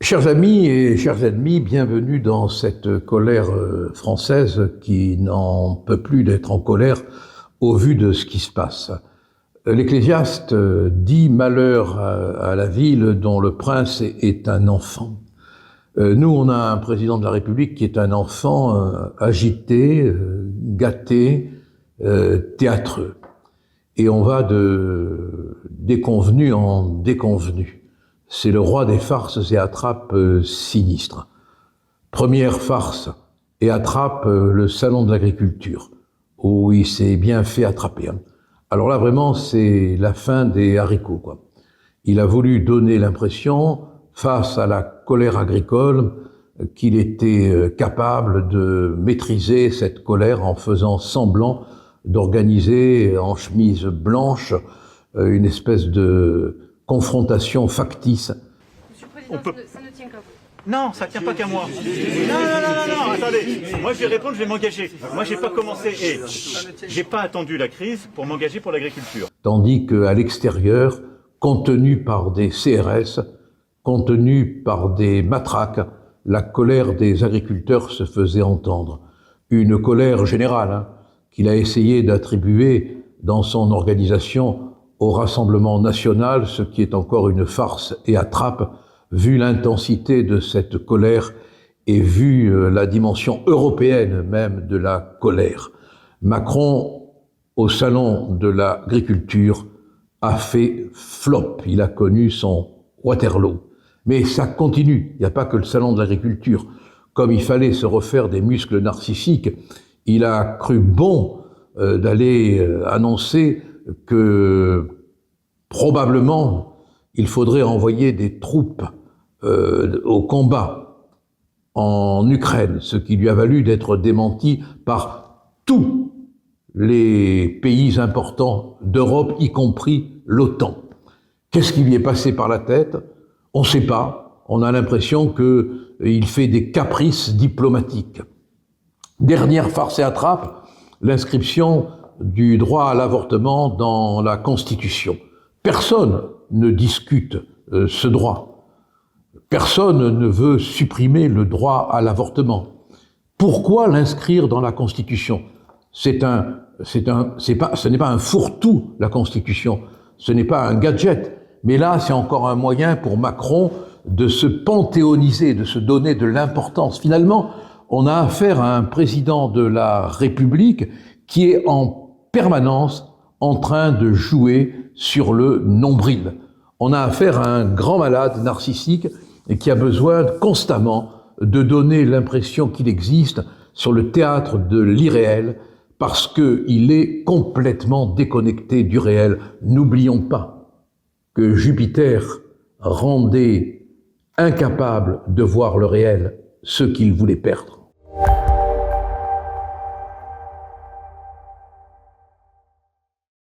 Chers amis et chers ennemis, bienvenue dans cette colère française qui n'en peut plus d'être en colère au vu de ce qui se passe. L'Ecclésiaste dit « Malheur à la ville dont le prince est un enfant ». Nous, on a un président de la République qui est un enfant agité, gâté, théâtreux. Et on va de déconvenu en déconvenu. C'est le roi des farces et attrapes sinistres. Première farce et attrape le salon de l'agriculture, où il s'est bien fait attraper. Alors là, vraiment, c'est la fin des haricots, quoi. Il a voulu donner l'impression, face à la colère agricole, qu'il était capable de maîtriser cette colère en faisant semblant d'organiser en chemise blanche une espèce de confrontation factice. Monsieur le Président, ça ne tient qu'à vous. Non, ça ne tient pas qu'à moi. Non, attendez. Moi, je vais répondre, je vais m'engager. Moi, j'ai pas commencé et j'ai pas attendu la crise pour m'engager pour l'agriculture. Tandis qu'à l'extérieur, contenu par des CRS, contenu par des matraques, la colère des agriculteurs se faisait entendre. Une colère générale qu'il a essayé d'attribuer dans son organisation au Rassemblement national, ce qui est encore une farce et attrape, vu l'intensité de cette colère et vu la dimension européenne même de la colère. Macron, au salon de l'agriculture, a fait flop. Il a connu son Waterloo. Mais ça continue. Il n'y a pas que le salon de l'agriculture. Comme il fallait se refaire des muscles narcissiques, il a cru bon d'aller annoncer que probablement il faudrait envoyer des troupes au combat en Ukraine, ce qui lui a valu d'être démenti par tous les pays importants d'Europe, y compris l'OTAN. Qu'est-ce qui lui est passé par la tête? On ne sait pas. On a l'impression qu'il fait des caprices diplomatiques. Dernière farce et attrape, l'inscription du droit à l'avortement dans la Constitution. Personne ne discute ce droit. Personne ne veut supprimer le droit à l'avortement. Pourquoi l'inscrire dans la Constitution? Ce n'est pas un fourre-tout, la Constitution. Ce n'est pas un gadget. Mais là, c'est encore un moyen pour Macron de se panthéoniser, de se donner de l'importance. Finalement, on a affaire à un président de la République qui est en permanence en train de jouer sur le nombril. On a affaire à un grand malade narcissique et qui a besoin constamment de donner l'impression qu'il existe sur le théâtre de l'irréel parce qu'il est complètement déconnecté du réel. N'oublions pas que Jupiter rendait incapable de voir le réel ce qu'il voulait perdre.